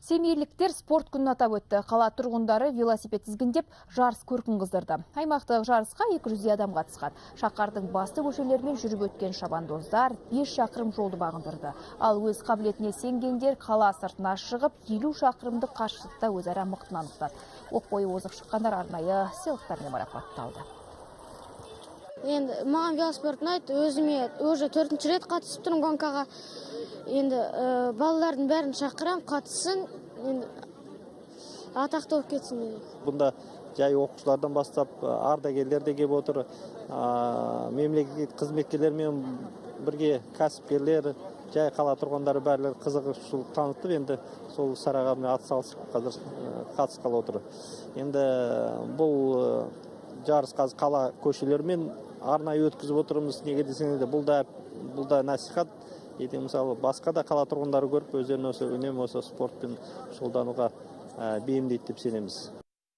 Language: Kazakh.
Семейліктер спорт күнін атап өтті. Қала тұрғындары велосипед тізгіндеп жарыс көркін қыздырды. Аймақтық жарысқа 200 адам қатысқан. Шаһардың басты көшелерімен жүріп өткен шабандоздар 5 шақырым жолды бағындырды. Ал өз қабілетіне сенгендер қала сыртына шығып 50 шақырымды қашықтықта өзара мықтын анықтады. Оқ бойы озық шыққандар арнайы сыйлықтармен марапатталды. Енді маған велоспорт ұнайды, өзіме уже 4-ші рет қатысып тұрмын гонкаға. Енді балалардың бәрін шақырам, қатыссын, енді атақты болып кетсін. Бұнда жай оқушылардан бастап ардагерлер де келіп отыр, мемлекеттік қызметкерлермен бірге кәсіпкерлер, жай қала тұрғындары бәрілер қызығушылық танытып, енді сол шараға атсалысып қазір қатысқалы отыр. Енді бұл жарыс қазір қала көшелерімен арнайы өткізіп отырмыз. Неге десеңіздер, бұл да насихат. Ертең мысалы басқа да қала тұрғындары көріп, өздерін үнемі осы спортпен шұғылдануға бейімдейді деп сенеміз.